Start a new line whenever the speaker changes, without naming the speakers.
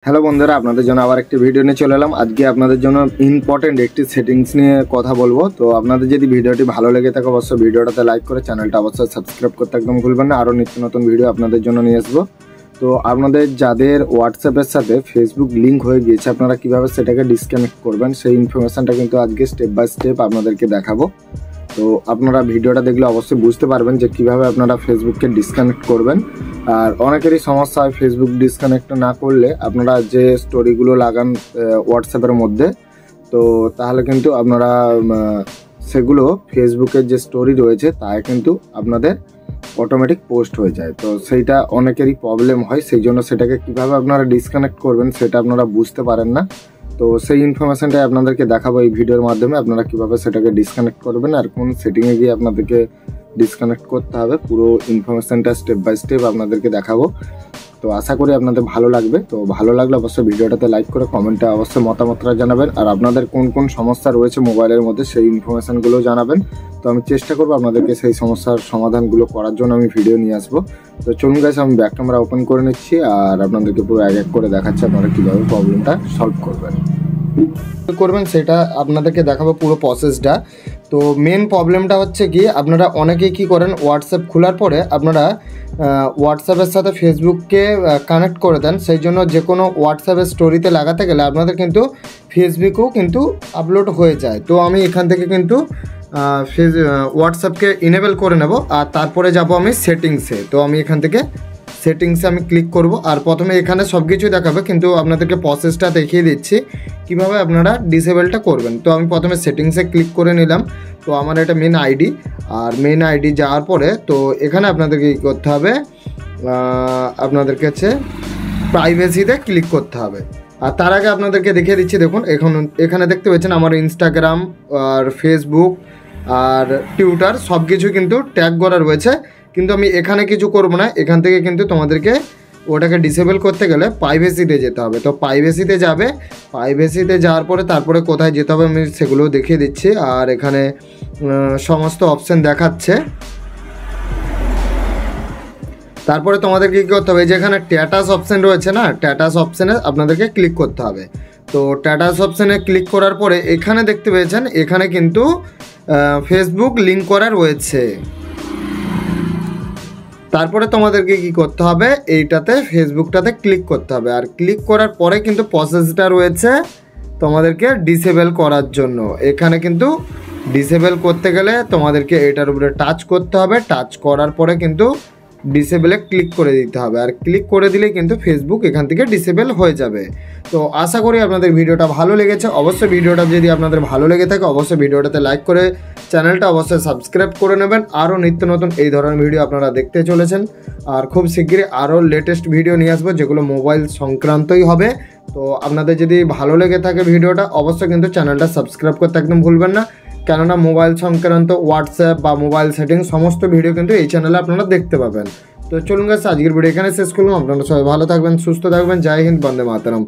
Hello বন্ধুরা, আপনাদের জন্য আবার একটি ভিডিও নিয়ে চলে এলাম। আজকে আপনাদের জন্য ইম্পর্টেন্ট একটি সেটিংস নিয়ে কথা বলবো। তো আপনাদের যদি ভিডিওটি ভালো লেগে থাকে অবশ্যই ভিডিওটাতে লাইক করে চ্যানেলটা অবশ্যই সাবস্ক্রাইব করতে একদম ভুলবেন না। আরও নিত্য নতুন ভিডিও আপনাদের জন্য নিয়ে আসবো। তো আপনাদের যাদের হোয়াটসঅ্যাপের সাথে ফেসবুক লিঙ্ক হয়ে গিয়েছে, আপনারা কীভাবে সেটাকে ডিসকানেক্ট করবেন সেই ইনফরমেশানটা কিন্তু আজকে স্টেপ বাই স্টেপ আপনাদেরকে দেখাবো। তো আপনারা ভিডিওটা দেখলে অবশ্যই বুঝতে পারবেন যে কীভাবে আপনারা ফেসবুককে ডিসকানেক্ট করবেন। আর অনেকেরই সমস্যা হয় ফেসবুক ডিসকানেক্ট না করলে আপনারা যে স্টোরিগুলো লাগান হোয়াটসঅ্যাপের মধ্যে, তো তাহলে কিন্তু আপনারা সেগুলো ফেসবুকের যে স্টোরি রয়েছে তাই কিন্তু আপনাদের অটোমেটিক পোস্ট হয়ে যায়। তো সেইটা অনেকেরই প্রবলেম হয়, সেই জন্য সেটাকে কীভাবে আপনারা ডিসকানেক্ট করবেন সেটা আপনারা বুঝতে পারেন না। তো সেই ইনফরমেশানটাই আপনাদেরকে দেখাবো এই ভিডিওর মাধ্যমে, আপনারা কীভাবে সেটাকে ডিসকানেক্ট করবেন আর কোন সেটিংয়ে গিয়ে আপনাদেরকে ডিসকানেক্ট করতে হবে। পুরো ইনফরমেশানটা স্টেপ বাই স্টেপ আপনাদেরকে দেখাবো। তো আশা করি আপনাদের ভালো লাগবে। তো ভালো লাগলে অবশ্যই ভিডিওটাতে লাইক করে কমেন্টে অবশ্যই মতামতটা জানাবেন। আর আপনাদের কোন কোন সমস্যা রয়েছে মোবাইলের মধ্যে সেই ইনফরমেশানগুলো জানাবেন। তো আমি চেষ্টা করবো আপনাদেরকে সেই সমস্যার সমাধানগুলো করার জন্য আমি ভিডিও নিয়ে আসবো। তো চলুন গাইস, আমি ব্যাক ক্যামেরা ওপেন করে নিচ্ছি আর আপনাদেরকে পুরো এক এক করে দেখাচ্ছি আপনারা কীভাবে প্রবলেমটা সলভ করবেন সেটা আপনাদেরকে দেখাবো পুরো প্রসেসটা। তো মেন প্রবলেমটা হচ্ছে কি, আপনারা অনেকেই কী করেন, হোয়াটসঅ্যাপ খোলার পরে আপনারা হোয়াটসঅ্যাপের সাথে ফেসবুককে কানেক্ট করে দেন। সেই জন্য যে কোনো হোয়াটসঅ্যাপের স্টোরিতে লাগাতে গেলে আপনাদের কিন্তু ফেসবুকেও কিন্তু আপলোড হয়ে যায়। তো আমি এখান থেকে কিন্তু হোয়াটসঅ্যাপকে ইনেবল করে নেব আর তারপরে যাব আমি সেটিংসে। তো আমি এখান থেকে সেটিংসে আমি ক্লিক করব আর প্রথমে এখানে সব কিছু দেখাবে, কিন্তু আপনাদেরকে প্রসেসটা দেখিয়ে দিচ্ছি কিভাবে আপনারা ডিসেবলটা করবেন। তো আমি প্রথমে সেটিংসে ক্লিক করে নিলাম। তো আমার এটা মেন আইডি, আর মেন আইডি যাওয়ার পরে তো এখানে আপনাদেরকে কী করতে হবে, আপনাদেরকে হচ্ছে প্রাইভেসিতে ক্লিক করতে হবে। আর তার আগে আপনাদেরকে দেখিয়ে দিচ্ছি, দেখুন এখানে দেখতে পাচ্ছেন আমার ইনস্টাগ্রাম আর ফেসবুক আর টুইটার সব কিছু কিন্তু ট্যাগ করা রয়েছে। কিন্তু আমি এখানে কিছু করব না, এখান থেকে কিন্তু তোমাদেরকে ওটাকে ডিসেবল করতে গেলে প্রাইভেসিতে যেতে হবে। তো প্রাইভেসিতে যাবে, প্রাইভেসিতে যাওয়ার পরে তারপরে কোথায় যেতে হবে আমি সেগুলো দেখিয়ে দিচ্ছি। আর এখানে সমস্ত অপশান দেখাচ্ছে। তারপরে তোমাদেরকে কী করতে হবে, যেখানে স্ট্যাটাস অপশান রয়েছে না, স্ট্যাটাস অপশানে আপনাদেরকে ক্লিক করতে হবে। তো স্ট্যাটাস অপশানে ক্লিক করার পরে এখানে দেখতে পেয়েছেন, এখানে কিন্তু ফেসবুক লিঙ্ক করা রয়েছে। তারপরে তোমাদেরকে কি করতে হবে, এইটাতে ফেসবুকটাতে ক্লিক করতে হবে। আর ক্লিক করার পরে কিন্তু প্রসেসটা রয়েছে তোমাদেরকে ডিসেবল করার জন্য। এখানে কিন্তু ডিসেবল করতে গেলে তোমাদেরকে এটার উপরে টাচ করতে হবে। টাচ করার পরে কিন্তু ডিসেবলে ক্লিক করে দিতে হবে। আর ক্লিক করে দিলে কিন্তু ফেসবুক এখান থেকে ডিসেবল হয়ে যাবে। তো আশা করি আপনাদের ভিডিওটা ভালো লেগেছে। অবশ্যই ভিডিওটা যদি আপনাদের ভালো লেগে থাকে অবশ্যই ভিডিওটাতে লাইক করে চ্যানেলটা অবশ্যই সাবস্ক্রাইব করে নেবেন। আরও নিত্য নতুন এই ধরনের ভিডিও আপনারা দেখতে চলেছেন। আর খুব শীঘ্রই আরও লেটেস্ট ভিডিও নিয়ে আসবো যেগুলো মোবাইল সংক্রান্তই হবে। তো আপনাদের যদি ভালো লেগে থাকে ভিডিওটা অবশ্যই কিন্তু চ্যানেলটা সাবস্ক্রাইব করতে একদম ভুলবেন না, কেননা মোবাইল সংক্রান্ত হোয়াটসঅ্যাপ বা মোবাইল সেটিং সমস্ত ভিডিও কিন্তু এই চ্যানেলে আপনারা দেখতে পাবেন। তো চলুন গাইস, আজকের ভিডিও এখানে শেষ করলাম। আপনারা সবাই ভালো থাকবেন, সুস্থ থাকবেন। জয় হিন্দ, বন্দে মাতরম।